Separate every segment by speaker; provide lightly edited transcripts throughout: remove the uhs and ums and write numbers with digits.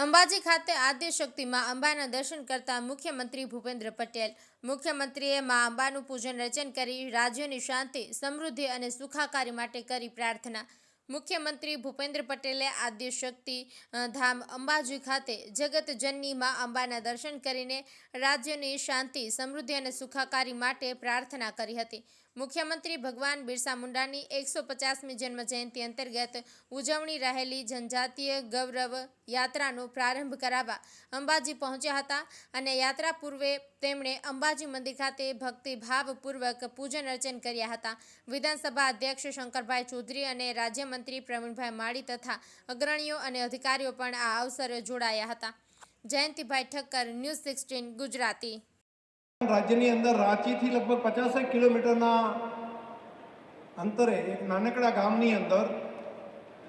Speaker 1: અંબાજી ખાતે આદ્યશક્તિ માં અંબાના દર્શન કરતા મુખ્યમંત્રી ભૂપેન્દ્ર પટેલ. મુખ્યમંત્રીએ માં અંબાનું પૂજન અર્ચન કરી રાજ્યની શાંતિ, સમૃદ્ધિ અને સુખાકારી માટે કરી પ્રાર્થના. મુખ્યમંત્રી ભૂપેન્દ્ર પટેલે આદ્યશક્તિ ધામ અંબાજી ખાતે જગતજનની માં અંબાના દર્શન કરીને રાજ્યની શાંતિ, સમૃદ્ધિ અને સુખાકારી માટે પ્રાર્થના કરી હતી. મુખ્યમંત્રી ભગવાન બિરસા મુંડાની 150મી જન્મ જયંતિ અંતર્ગત ઉજવણી રહેલી જનજાતીય ગૌરવ યાત્રાનો પ્રારંભ કરાવવા અંબાજી પહોંચ્યા હતા અને યાત્રા પૂર્વે તેમણે અંબાજી મંદિર ખાતે ભક્તિભાવપૂર્વક પૂજન અર્ચન કર્યા હતા. વિધાનસભા અધ્યક્ષ શંકરભાઈ ચૌધરી અને રાજ્યમંત્રી પ્રવીણભાઈ માળી તથા અગ્રણીઓ અને અધિકારીઓ પણ આ અવસરે જોડાયા હતા. જયંતિભાઈ ઠક્કર, ન્યૂઝ 16 ગુજરાતી.
Speaker 2: રાજ્યની અંદર રાંચીથી લગભગ 50 કિલોમીટરના અંતરે એક નાનકડા ગામની અંદર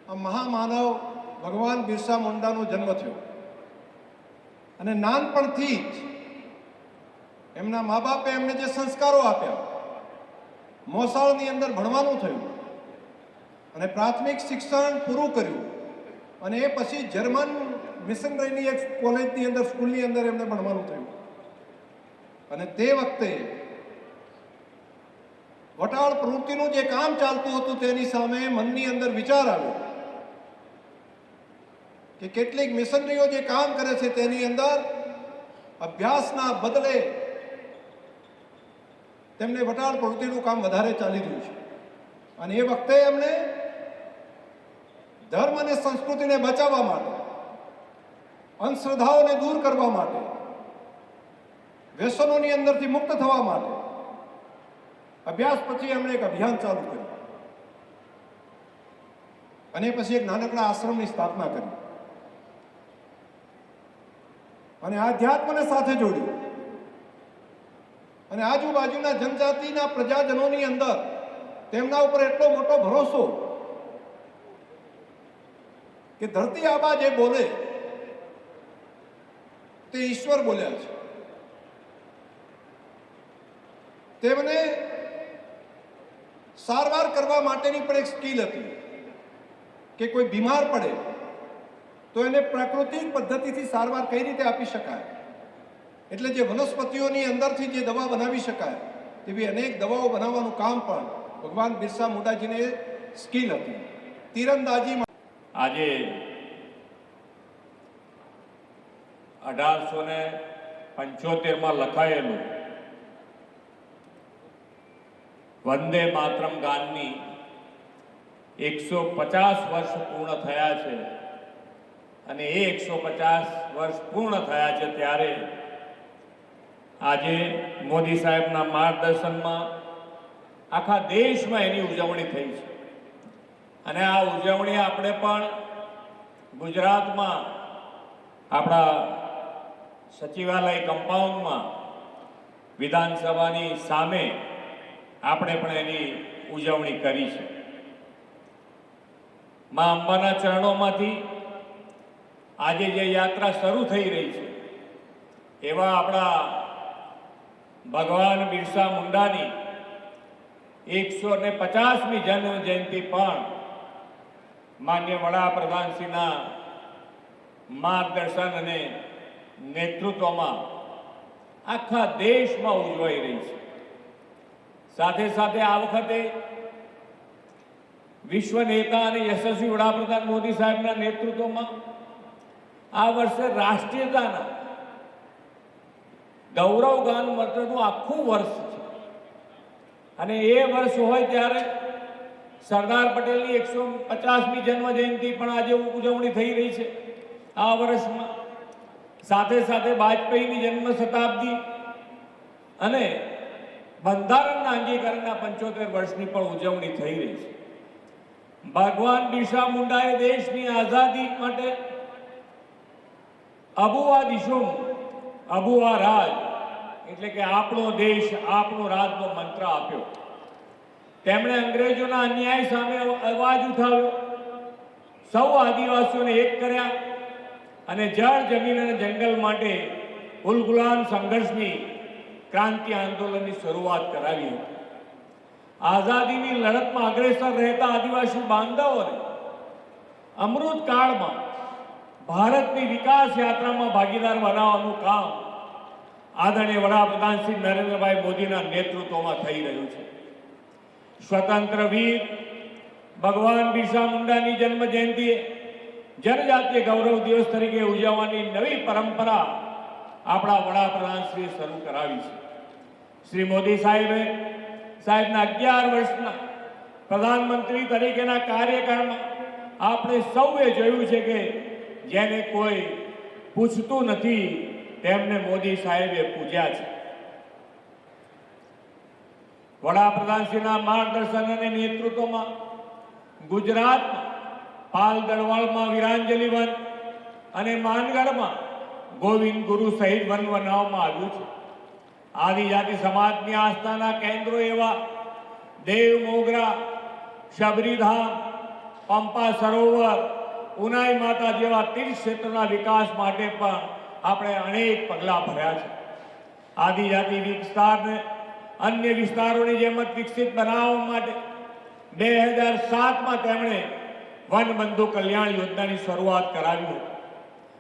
Speaker 2: આ મહામાનવ ભગવાન બિરસા મુંડાનો જન્મ થયો અને નાનપણથી જ એમના મા બાપે એમને જે સંસ્કારો આપ્યા, મોસાળની અંદર ભણવાનું થયું અને પ્રાથમિક શિક્ષણ પૂરું કર્યું અને એ પછી જર્મન મિશનરીની એક કોલેજની અંદર, સ્કૂલની અંદર એમને ભણવાનું થયું અને તે વખતે વટાળ પ્રવૃત્તિનું જે કામ ચાલતું હતું તેની સામે મનની અંદર વિચાર આવ્યો કે કેટલીક મિશનરીઓ જે કામ કરે છે તેની અંદર અભ્યાસના બદલે તેમને વટાળ પ્રવૃત્તિનું કામ વધારે ચાલી રહ્યું છે અને એ વખતે એમણે ધર્મ અને સંસ્કૃતિને બચાવવા માટે, અંધશ્રદ્ધાઓને દૂર કરવા માટે, વ્યસનોની અંદરથી મુક્ત થવા માટે અભ્યાસ પછી એમણે એક અભિયાન ચાલુ કર્યું અને પછી એક નાનકડા આશ્રમની સ્થાપના કરી અને આધ્યાત્મને સાથે જોડ્યું અને આજુબાજુના જનજાતિના પ્રજાજનોની અંદર તેમના ઉપર એટલો મોટો ભરોસો કે ધરતી આબા જે બોલે તે ઈશ્વર બોલ્યા છે. તેમને સારવાર કરવા માટેની પણ એક સ્કિલ હતી કે કોઈ બીમાર પડે તો એને પ્રાકૃતિક પદ્ધતિથી સારવાર કઈ રીતે આપી શકાય, એટલે જે વનસ્પતિઓની અંદરથી જે દવા બનાવી શકાય તેવી અનેક દવાઓ બનાવવાનું કામ પણ ભગવાન બિરસા મુંડાજીને સ્કિલ હતી. તીરંદાજીમાં
Speaker 3: આજે 1875માં લખાયેલું વંદે માતરમ ગાનની 150 વર્ષ પૂર્ણ થયા છે અને એ 150 વર્ષ પૂર્ણ થયા છે ત્યારે આજે મોદી સાહેબના માર્ગદર્શનમાં આખા દેશમાં એની ઉજવણી થઈ છે અને આ ઉજવણી આપણે પણ ગુજરાતમાં આપણા સચિવાલય કમ્પાઉન્ડમાં વિધાનસભાની સામે આપણે પણ એની ઉજવણી કરી છે. મા અંબાના ચરણોમાંથી આજે જે યાત્રા શરૂ થઈ રહી છે એવા આપણા ભગવાન બિરસા મુંડાની 150મી જન્મ જયંતિ પણ માન્ય વડાપ્રધાનશ્રીના માર્ગદર્શન અને નેતૃત્વમાં આખા દેશમાં ઉજવાઈ રહી છે. સાથે સાથે આ વખતે વિશ્વ નેતા અને યશસ્વી વડાપ્રધાન મોદી સાહેબના નેતૃત્વમાં આ વર્ષે રાષ્ટ્રીયતાના ગૌરવ ગાન માટેનું આખું વર્ષ છે અને એ વર્ષ હોય ત્યારે સરદાર પટેલની 150મી જન્મ જયંતિ પણ આજે ઉજવણી થઈ રહી છે આ વર્ષમાં. સાથે સાથે વાજપેયીની જન્મ શતાબ્દી અને બંધારણના અંગીકારના 75 વર્ષની પણ ઉજવણી થઈ રહી છે. ભગવાન બિરસા મુંડાએ દેશની આઝાદી માટે અબુઆ દિશોમ અબુઆ રાજ એટલે કે આપણો દેશ આપણો રાજનો મંત્ર આપ્યો. તેમણે અંગ્રેજોના અન્યાય સામે અવાજ ઉઠાવ્યો, સૌ આદિવાસીઓને એક કર્યા અને જળ, જમીન અને જંગલ માટે ઉલગુલાન સંઘર્ષની ક્રાંતિ આંદોલનની શરૂઆત કરાવી હતી. આઝાદીની લડતમાં અગ્રેસર રહેતા આદિવાસી બાંધવોને અમૃત કાળમાં ભારતની વિકાસ યાત્રામાં ભાગીદાર બનાવવાનું કામ આદરણીય વડાપ્રધાન શ્રી નરેન્દ્રભાઈ મોદીના નેતૃત્વમાં થઈ રહ્યું છે. સ્વતંત્ર વીર ભગવાન બિરસા મુંડાની જન્મ જયંતિએ જનજાતીય ગૌરવ દિવસ તરીકે ઉજવવાની નવી પરંપરા આપણા વડાપ્રધાનશ્રીએ શરૂ કરાવી છે. શ્રી મોદી સાહેબના 11 વર્ષના પ્રધાનમંત્રી તરીકેના કાર્યકાળમાં આપણે સૌએ જોયું છે કે જેને કોઈ પૂછતું નથી તેમને મોદી સાહેબે પૂજ્યા છે. વડાપ્રધાનશ્રીના માર્ગદર્શન અને નેતૃત્વમાં ગુજરાતમાં પાલ દળવાળમાં વીરાંજલી વન અને માનગઢમાં ગોવિંદ ગુરુ સહિત વન બનાવવામાં આવ્યું છે. આદિજાતિ સમાજની આસ્થાના કેન્દ્રો એવા દેવ મોગરા, શબરીધામ, પંપા સરોવર, ઉનાઈ માતા જેવા તીર્થ ક્ષેત્રના વિકાસ માટે પણ આપણે અનેક પગલાં ભર્યા છે. આદિજાતિ વિસ્તારને અન્ય વિસ્તારોની જેમ જ વિકસિત બનાવવા માટે 2007માં તેમણે વનબંધુ કલ્યાણ યોજનાની શરૂઆત કરાવી હતી.